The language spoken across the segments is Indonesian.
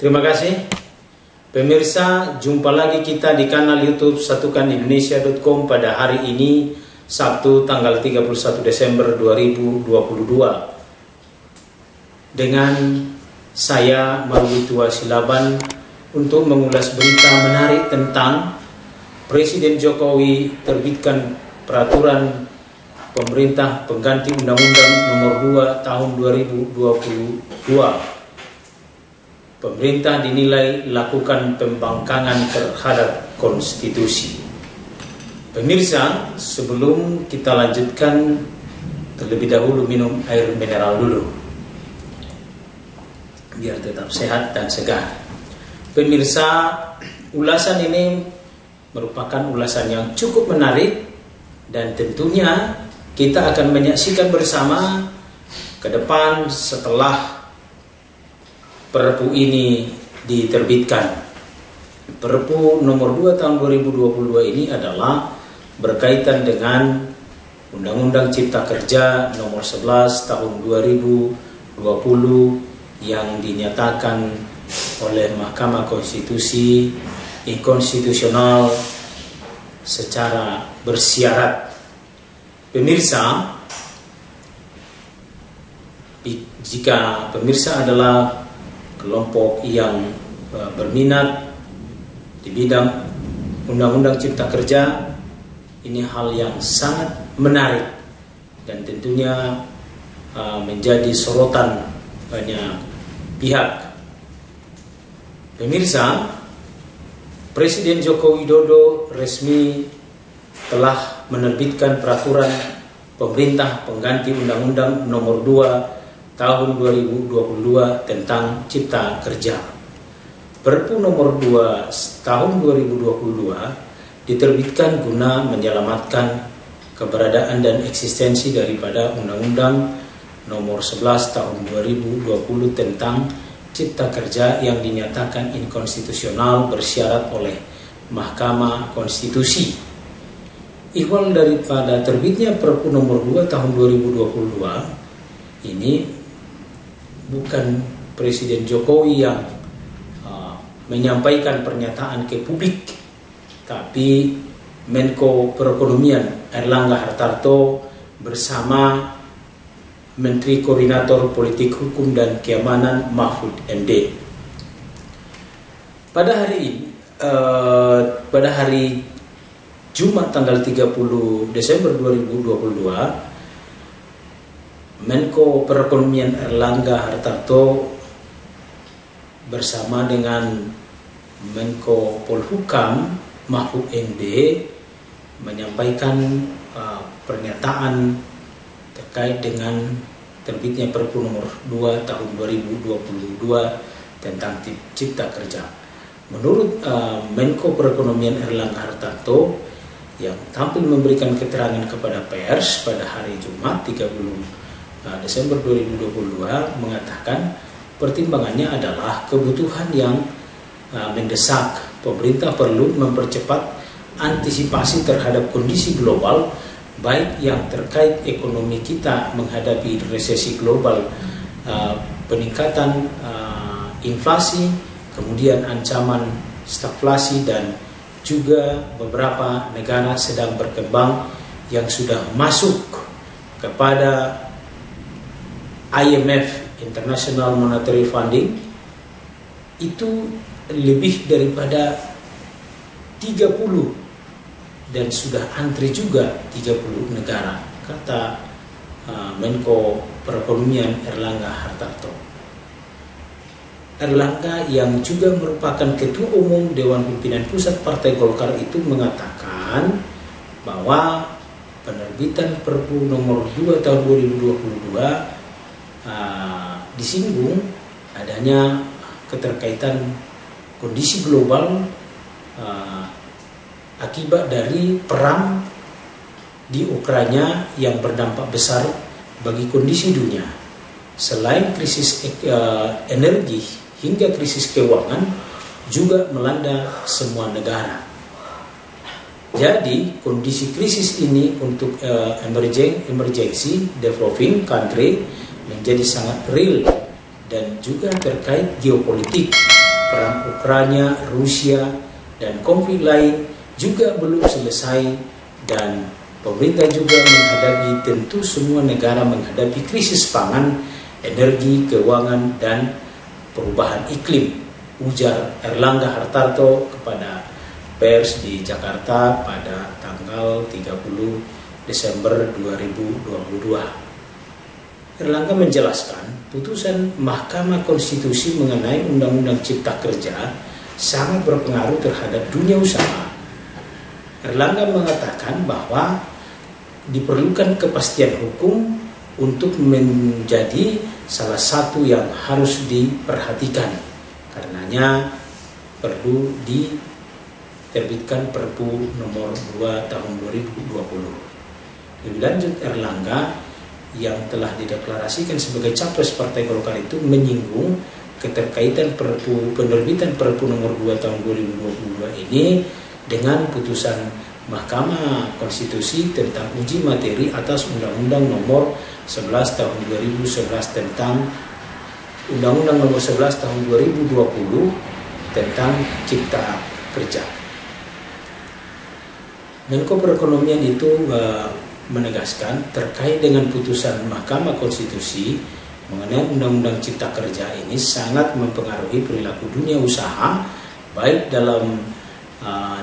Terima kasih. Pemirsa, jumpa lagi kita di kanal YouTube satukanindonesia.com pada hari ini, Sabtu tanggal 31 Desember 2022. Dengan saya Marwitua Silaban untuk mengulas berita menarik tentang Presiden Jokowi terbitkan peraturan pemerintah pengganti Undang-Undang Nomor 2 Tahun 2022. Pemerintah dinilai lakukan pembangkangan terhadap konstitusi. Pemirsa, sebelum kita lanjutkan, terlebih dahulu minum air mineral dulu, biar tetap sehat dan segar. Pemirsa, ulasan ini merupakan ulasan yang cukup menarik dan tentunya kita akan menyaksikan bersama ke depan setelah Perpu ini diterbitkan. Perpu nomor 2 tahun 2022 ini adalah berkaitan dengan Undang-Undang Cipta Kerja nomor 11 tahun 2020 yang dinyatakan oleh Mahkamah Konstitusi inkonstitusional secara bersyarat. Pemirsa, jika pemirsa adalah kelompok yang berminat di bidang Undang-Undang Cipta Kerja, ini hal yang sangat menarik dan tentunya menjadi sorotan banyak pihak. Pemirsa, Presiden Joko Widodo resmi telah menerbitkan peraturan pemerintah pengganti Undang-Undang Nomor 2 Tahun 2022 tentang Cipta Kerja. Perpu nomor 2 tahun 2022 diterbitkan guna menyelamatkan keberadaan dan eksistensi daripada Undang-Undang Nomor 11 Tahun 2020 tentang Cipta Kerja yang dinyatakan inkonstitusional bersyarat oleh Mahkamah Konstitusi. Ihwal daripada terbitnya Perpu nomor 2 tahun 2022 ini bukan Presiden Jokowi yang menyampaikan pernyataan ke publik, tapi Menko Perekonomian Airlangga Hartarto bersama Menteri Koordinator Politik Hukum dan Keamanan Mahfud MD. Pada hari Jumat tanggal 30 Desember 2022, Menko Perekonomian Airlangga Hartarto bersama dengan Menko Polhukam Mahfud MD menyampaikan pernyataan terkait dengan terbitnya Perpu nomor 2 tahun 2022 tentang Cipta Kerja. Menurut Menko Perekonomian Airlangga Hartarto yang tampil memberikan keterangan kepada pers pada hari Jumat 30 Desember 2022 mengatakan pertimbangannya adalah kebutuhan yang mendesak. Pemerintah perlu mempercepat antisipasi terhadap kondisi global, baik yang terkait ekonomi kita menghadapi resesi global, peningkatan inflasi, kemudian ancaman stagflasi, dan juga beberapa negara sedang berkembang yang sudah masuk kepada IMF, International Monetary Funding, itu lebih daripada 30 dan sudah antri juga 30 negara, kata Menko Perekonomian Airlangga Hartarto. Airlangga yang juga merupakan Ketua Umum Dewan Pimpinan Pusat Partai Golkar itu mengatakan bahwa penerbitan Perpu nomor 2 tahun 2022 disinggung adanya keterkaitan kondisi global akibat dari perang di Ukraina yang berdampak besar bagi kondisi dunia. Selain krisis energi hingga krisis keuangan juga melanda semua negara. Jadi kondisi krisis ini untuk emergency developing country menjadi sangat real dan juga terkait geopolitik perang Ukraina, Rusia, dan konflik lain juga belum selesai, dan pemerintah juga menghadapi, tentu semua negara menghadapi krisis pangan, energi, keuangan, dan perubahan iklim, ujar Erlangga Hartarto kepada pers di Jakarta pada tanggal 30 Desember 2022. Erlangga menjelaskan, putusan Mahkamah Konstitusi mengenai Undang-Undang Cipta Kerja sangat berpengaruh terhadap dunia usaha. Erlangga mengatakan bahwa diperlukan kepastian hukum untuk menjadi salah satu yang harus diperhatikan. Karenanya perlu diterbitkan Perpu nomor 2 tahun 2020. Lebih lanjut, Erlangga yang telah dideklarasikan sebagai capres Partai Golkar itu menyinggung keterkaitan penerbitan Perpu nomor 2 tahun 2022 ini dengan putusan Mahkamah Konstitusi tentang uji materi atas Undang-Undang nomor 11 tahun 2011 tentang Undang-Undang nomor 11 tahun 2020 tentang Cipta Kerja. Menko Perekonomian itu menegaskan terkait dengan putusan Mahkamah Konstitusi mengenai Undang-Undang Cipta Kerja ini sangat mempengaruhi perilaku dunia usaha, baik dalam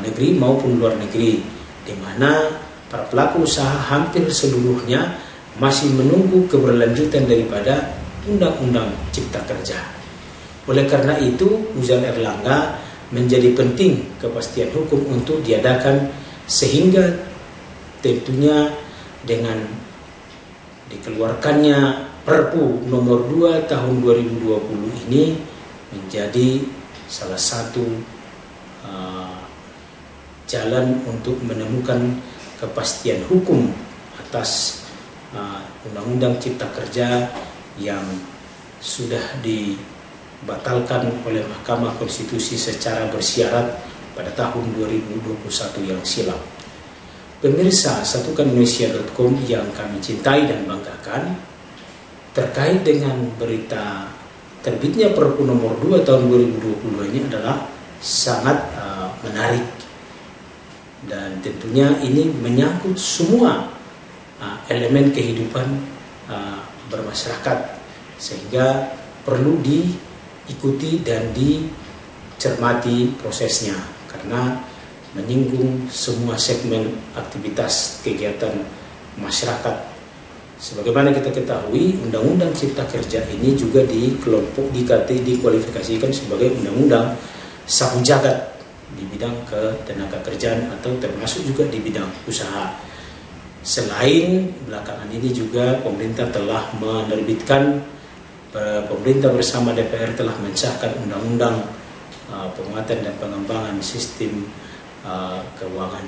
negeri maupun luar negeri, di mana para pelaku usaha hampir seluruhnya masih menunggu keberlanjutan daripada Undang-Undang Cipta Kerja. Oleh karena itu, ujar Erlangga, menjadi penting kepastian hukum untuk diadakan, sehingga tentunya dengan dikeluarkannya Perpu nomor 2 tahun 2020 ini menjadi salah satu jalan untuk menemukan kepastian hukum atas Undang-Undang Cipta Kerja yang sudah dibatalkan oleh Mahkamah Konstitusi secara bersyarat pada tahun 2021 yang silam. Pemirsa Satukan Indonesia.com yang kami cintai dan banggakan, terkait dengan berita terbitnya Perpu nomor 2 tahun 2022 ini adalah sangat menarik, dan tentunya ini menyangkut semua elemen kehidupan bermasyarakat, sehingga perlu diikuti dan dicermati prosesnya, karena menyinggung semua segmen aktivitas kegiatan masyarakat. Sebagaimana kita ketahui, Undang-Undang Cipta Kerja ini juga dikualifikasikan sebagai undang-undang sapu jagat di bidang ketenaga kerjaan atau termasuk juga di bidang usaha. Selain belakangan ini juga pemerintah telah menerbitkan, pemerintah bersama DPR telah mensahkan Undang-Undang Penguatan dan Pengembangan Sistem Keuangan,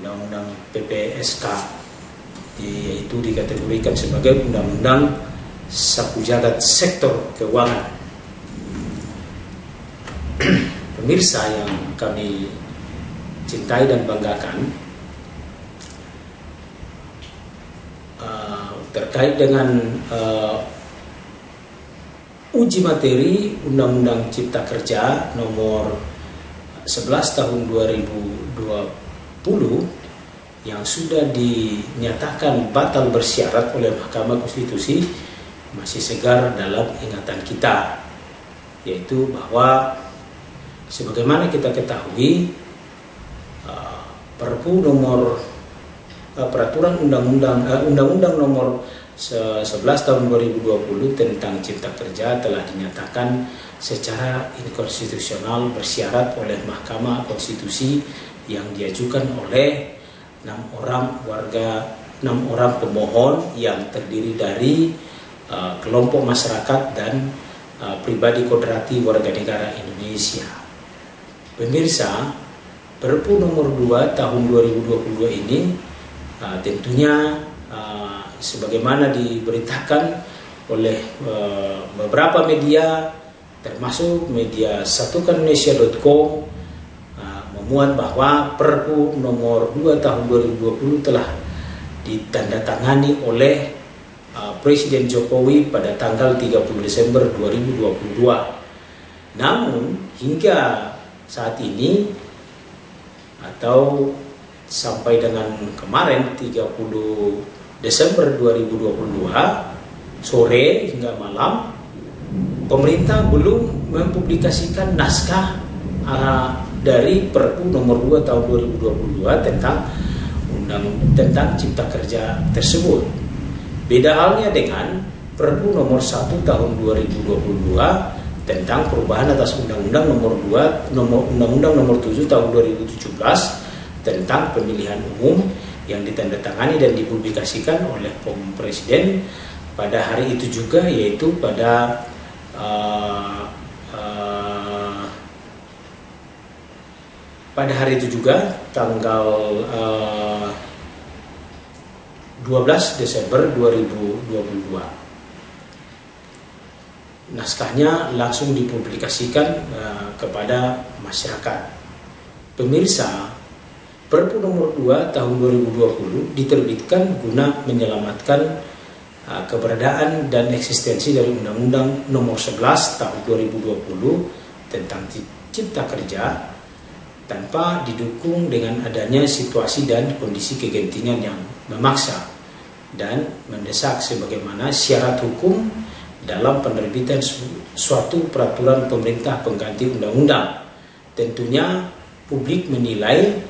Undang-Undang PPSK, yaitu dikategorikan sebagai undang-undang sapu jagat sektor keuangan. Pemirsa yang kami cintai dan banggakan, terkait dengan uji materi Undang-Undang Cipta Kerja nomor 11 tahun 2020 yang sudah dinyatakan batal bersyarat oleh Mahkamah Konstitusi masih segar dalam ingatan kita, yaitu bahwa sebagaimana kita ketahui, Perpu nomor peraturan Undang-Undang nomor 11 tahun 2020 tentang Cipta Kerja telah dinyatakan secara inkonstitusional bersyarat oleh Mahkamah Konstitusi yang diajukan oleh 6 orang pemohon yang terdiri dari kelompok masyarakat dan pribadi kodrati warga negara Indonesia. Pemirsa, Perpu nomor 2 tahun 2022 ini tentunya sebagaimana diberitakan oleh beberapa media, termasuk media Satukan Indonesia.com, memuat bahwa Perpu nomor 2 tahun 2020 telah ditandatangani oleh Presiden Jokowi pada tanggal 30 Desember 2022. Namun hingga saat ini atau sampai dengan kemarin 30 Desember 2022 sore hingga malam, pemerintah belum mempublikasikan naskah dari Perpu nomor 2 tahun 2022 tentang Cipta Kerja tersebut. Beda halnya dengan Perpu nomor 1 tahun 2022 tentang perubahan atas Undang-Undang nomor 7 tahun 2017 tentang pemilihan umum yang ditandatangani dan dipublikasikan oleh Presiden pada hari itu juga, yaitu pada hari itu juga tanggal 12 Desember 2022. Naskahnya langsung dipublikasikan kepada masyarakat. Pemirsa, Perpu nomor 2 tahun 2020 diterbitkan guna menyelamatkan keberadaan dan eksistensi dari Undang-Undang nomor 11 tahun 2020 tentang Cipta Kerja tanpa didukung dengan adanya situasi dan kondisi kegentingan yang memaksa dan mendesak sebagaimana syarat hukum dalam penerbitan suatu peraturan pemerintah pengganti undang-undang. Tentunya publik menilai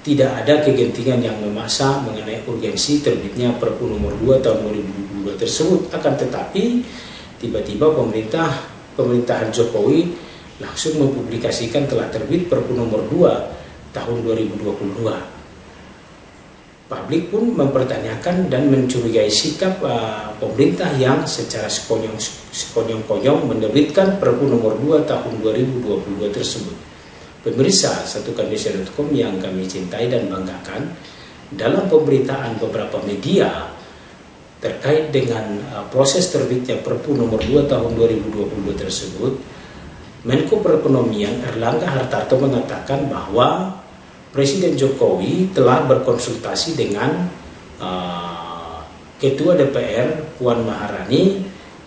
tidak ada kegentingan yang memaksa mengenai urgensi terbitnya Perpu nomor 2 tahun 2022 tersebut. Akan tetapi tiba-tiba pemerintahan Jokowi langsung mempublikasikan telah terbit Perpu nomor 2 tahun 2022. Publik pun mempertanyakan dan mencurigai sikap pemerintah yang secara sekonyong-konyong menerbitkan Perpu nomor 2 tahun 2022 tersebut. Pemirsa satukandesia.com yang kami cintai dan banggakan, dalam pemberitaan beberapa media terkait dengan proses terbitnya Perpu nomor 2 tahun 2022 tersebut, Menko Perekonomian Erlangga Hartarto mengatakan bahwa Presiden Jokowi telah berkonsultasi dengan Ketua DPR Puan Maharani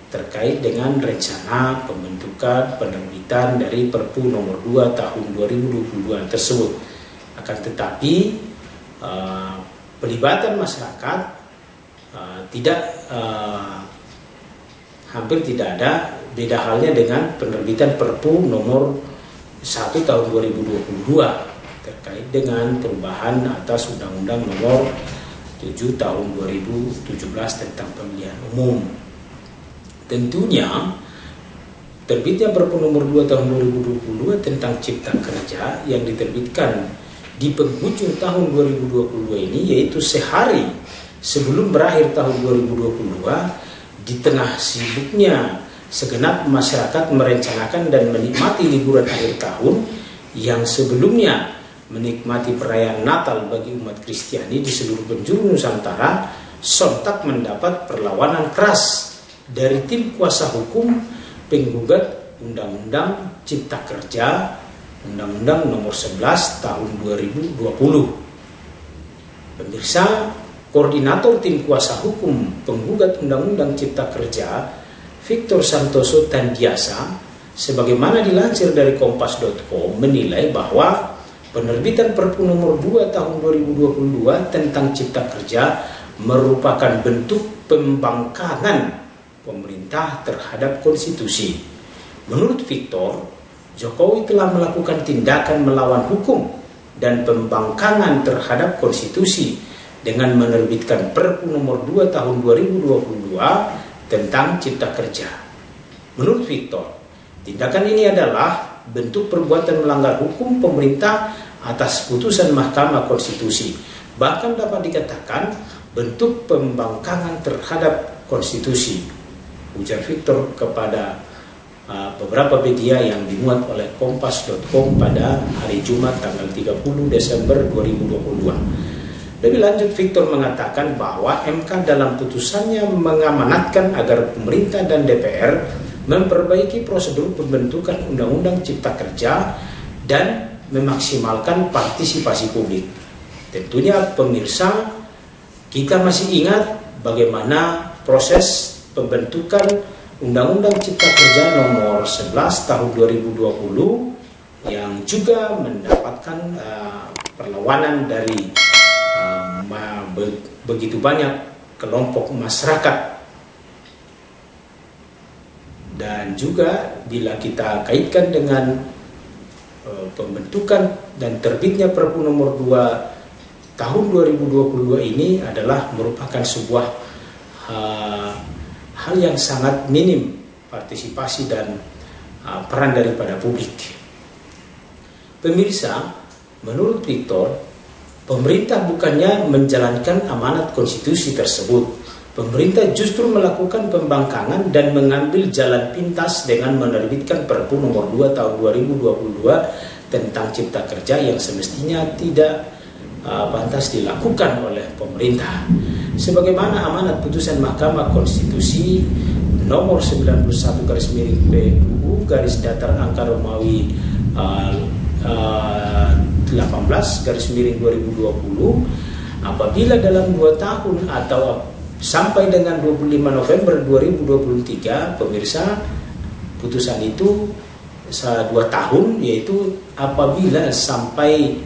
terkait dengan rencana pembentukan penerbitan dari Perpu nomor 2 tahun 2022 tersebut. Akan tetapi pelibatan masyarakat hampir tidak ada. Beda halnya dengan penerbitan Perpu nomor 1 tahun 2022 terkait dengan perubahan atas Undang-Undang nomor 7 tahun 2017 tentang pemilihan umum. Tentunya terbitnya Perpu nomor 2 tahun 2022 tentang Cipta Kerja yang diterbitkan di penghujung tahun 2022 ini, yaitu sehari sebelum berakhir tahun 2022, di tengah sibuknya segenap masyarakat merencanakan dan menikmati liburan akhir tahun yang sebelumnya menikmati perayaan Natal bagi umat Kristiani di seluruh penjuru Nusantara, sontak mendapat perlawanan keras dari tim kuasa hukum penggugat Undang-Undang Cipta Kerja, Undang-Undang nomor 11 tahun 2020. Pemirsa, Koordinator Tim Kuasa Hukum Penggugat Undang-Undang Cipta Kerja, Victor Santoso Tandiasa, sebagaimana dilansir dari kompas.com, menilai bahwa penerbitan Perpu nomor 2 tahun 2022 tentang Cipta Kerja merupakan bentuk pembangkangan pemerintah terhadap konstitusi. Menurut Victor, Jokowi telah melakukan tindakan melawan hukum dan pembangkangan terhadap konstitusi dengan menerbitkan Perpu nomor 2 tahun 2022 tentang Cipta Kerja. Menurut Victor, tindakan ini adalah bentuk perbuatan melanggar hukum pemerintah atas putusan Mahkamah Konstitusi. Bahkan dapat dikatakan bentuk pembangkangan terhadap konstitusi, ujar Victor kepada beberapa media yang dimuat oleh kompas.com pada hari Jumat tanggal 30 Desember 2022. Lebih lanjut, Victor mengatakan bahwa MK dalam putusannya mengamanatkan agar pemerintah dan DPR memperbaiki prosedur pembentukan Undang-Undang Cipta Kerja dan memaksimalkan partisipasi publik. Tentunya pemirsa, kita masih ingat bagaimana proses pembentukan Undang-Undang Cipta Kerja nomor 11 tahun 2020 yang juga mendapatkan perlawanan dari begitu banyak kelompok masyarakat. Dan juga bila kita kaitkan dengan pembentukan dan terbitnya Perpu nomor 2 tahun 2022 ini adalah merupakan sebuah hal yang sangat minim partisipasi dan peran daripada publik. Pemirsa, menurut Victor, pemerintah bukannya menjalankan amanat konstitusi tersebut. Pemerintah justru melakukan pembangkangan dan mengambil jalan pintas dengan menerbitkan Perpu nomor 2 tahun 2022 tentang Cipta Kerja yang semestinya tidak pantas dilakukan oleh pemerintah. Sebagaimana amanat putusan Mahkamah Konstitusi nomor 91 PUU _Romawi 18 _2020, apabila dalam 2 tahun atau sampai dengan 25 November 2023, pemirsa, putusan itu 2 tahun, yaitu apabila sampai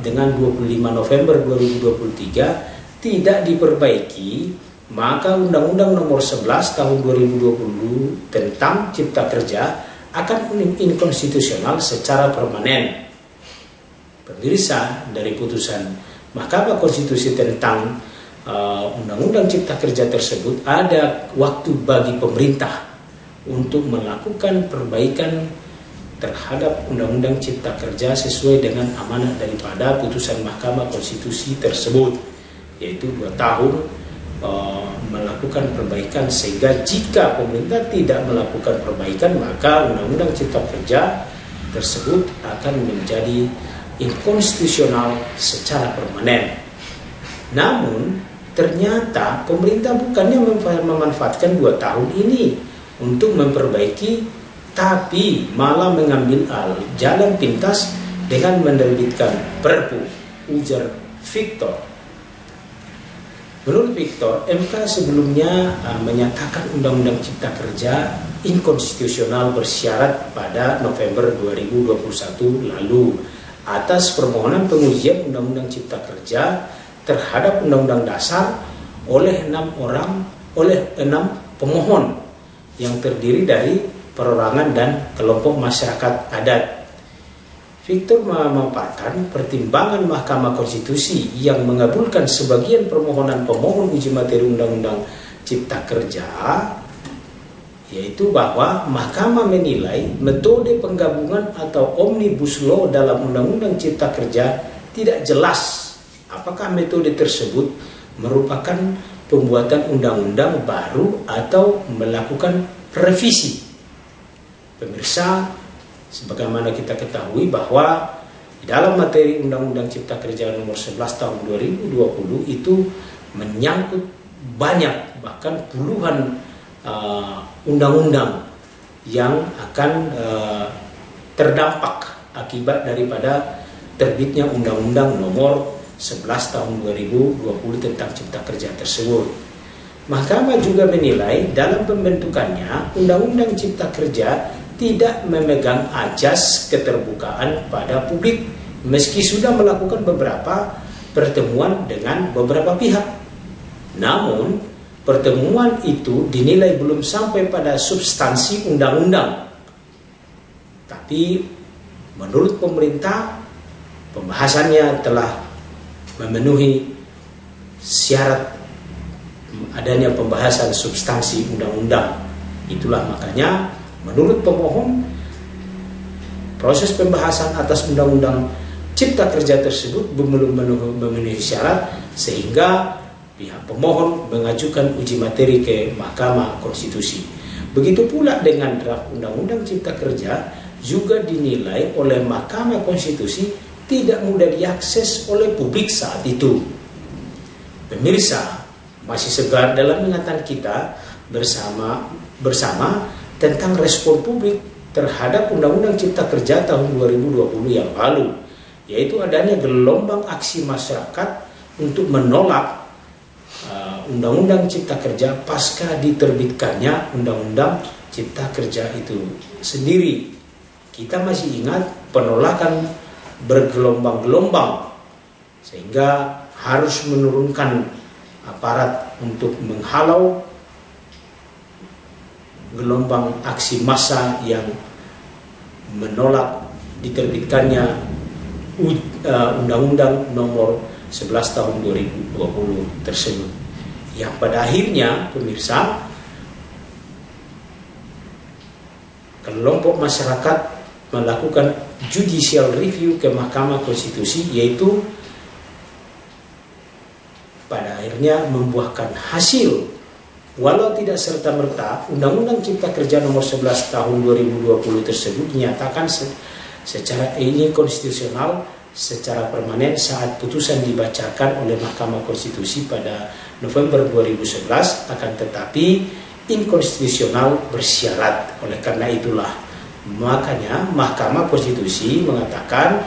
dengan 25 November 2023 tidak diperbaiki, maka Undang-Undang nomor 11 tahun 2020 tentang Cipta Kerja akan inkonstitusional secara permanen. Pemirsa, dari putusan Mahkamah Konstitusi tentang Undang-Undang Cipta Kerja tersebut ada waktu bagi pemerintah untuk melakukan perbaikan terhadap Undang-Undang Cipta Kerja sesuai dengan amanat daripada putusan Mahkamah Konstitusi tersebut, yaitu 2 tahun melakukan perbaikan, sehingga jika pemerintah tidak melakukan perbaikan maka Undang-Undang Cipta Kerja tersebut akan menjadi inkonstitusional secara permanen. Namun ternyata pemerintah bukannya memanfaatkan 2 tahun ini untuk memperbaiki, tapi malah mengambil jalan pintas dengan menerbitkan Perpu, ujar Victor. Menurut Victor, MK sebelumnya menyatakan Undang-Undang Cipta Kerja inkonstitusional bersyarat pada November 2021 lalu atas permohonan pengujian Undang-Undang Cipta Kerja terhadap Undang-Undang Dasar oleh 6 pemohon yang terdiri dari perorangan dan kelompok masyarakat adat. Victor memaparkan pertimbangan Mahkamah Konstitusi yang mengabulkan sebagian permohonan pemohon uji materi Undang-Undang Cipta Kerja, yaitu bahwa Mahkamah menilai metode penggabungan atau Omnibus Law dalam Undang-Undang Cipta Kerja tidak jelas apakah metode tersebut merupakan pembuatan undang-undang baru atau melakukan revisi. Pemirsa, sebagaimana kita ketahui bahwa di dalam materi Undang-Undang Cipta Kerja nomor 11 tahun 2020 itu menyangkut banyak, bahkan puluhan undang-undang yang akan terdampak akibat daripada terbitnya Undang-Undang nomor 11 tahun 2020 tentang Cipta Kerja tersebut. Mahkamah juga menilai dalam pembentukannya Undang-Undang Cipta Kerja tidak memegang ajas keterbukaan pada publik meski sudah melakukan beberapa pertemuan dengan beberapa pihak. Namun pertemuan itu dinilai belum sampai pada substansi undang-undang. Tapi menurut pemerintah, pembahasannya telah memenuhi syarat adanya pembahasan substansi undang-undang. Itulah makanya menurut pemohon, proses pembahasan atas Undang-Undang Cipta Kerja tersebut belum memenuhi syarat, sehingga pihak pemohon mengajukan uji materi ke Mahkamah Konstitusi. Begitu pula dengan draft Undang-Undang Cipta Kerja juga dinilai oleh Mahkamah Konstitusi tidak mudah diakses oleh publik saat itu. Pemirsa, masih segar dalam ingatan kita bersama tentang respon publik terhadap Undang-Undang Cipta Kerja tahun 2020 yang lalu, yaitu adanya gelombang aksi masyarakat untuk menolak Undang-Undang Cipta Kerja pasca diterbitkannya Undang-Undang Cipta Kerja itu sendiri. Kita masih ingat penolakan bergelombang-gelombang, sehingga harus menurunkan aparat untuk menghalau gelombang aksi massa yang menolak diterbitkannya Undang-Undang Nomor 11 Tahun 2020 tersebut. Yang pada akhirnya, pemirsa, kelompok masyarakat melakukan judicial review ke Mahkamah Konstitusi, yaitu pada akhirnya membuahkan hasil. Walau tidak serta-merta, Undang-Undang Cipta Kerja Nomor 11 Tahun 2020 tersebut dinyatakan secara inkonstitusional secara permanen saat putusan dibacakan oleh Mahkamah Konstitusi pada November 2011, akan tetapi inkonstitusional bersyarat. Oleh karena itulah, makanya Mahkamah Konstitusi mengatakan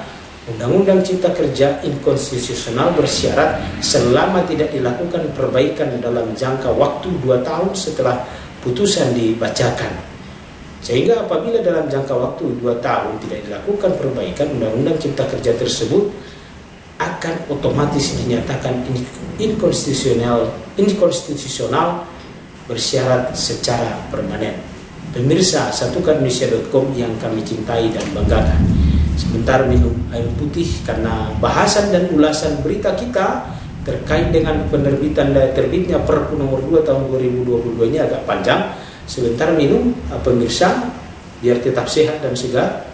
Undang-Undang Cipta Kerja inkonstitusional bersyarat selama tidak dilakukan perbaikan dalam jangka waktu 2 tahun setelah putusan dibacakan. Sehingga apabila dalam jangka waktu 2 tahun tidak dilakukan perbaikan, Undang-Undang Cipta Kerja tersebut akan otomatis dinyatakan inkonstitusional bersyarat secara permanen. Pemirsa, satukan Indonesia.com yang kami cintai dan banggakan. Sebentar minum air putih karena bahasan dan ulasan berita kita terkait dengan terbitnya Perpu Nomor 2 Tahun 2022 ini agak panjang. Sebentar minum, pemirsa, biar tetap sehat dan segar.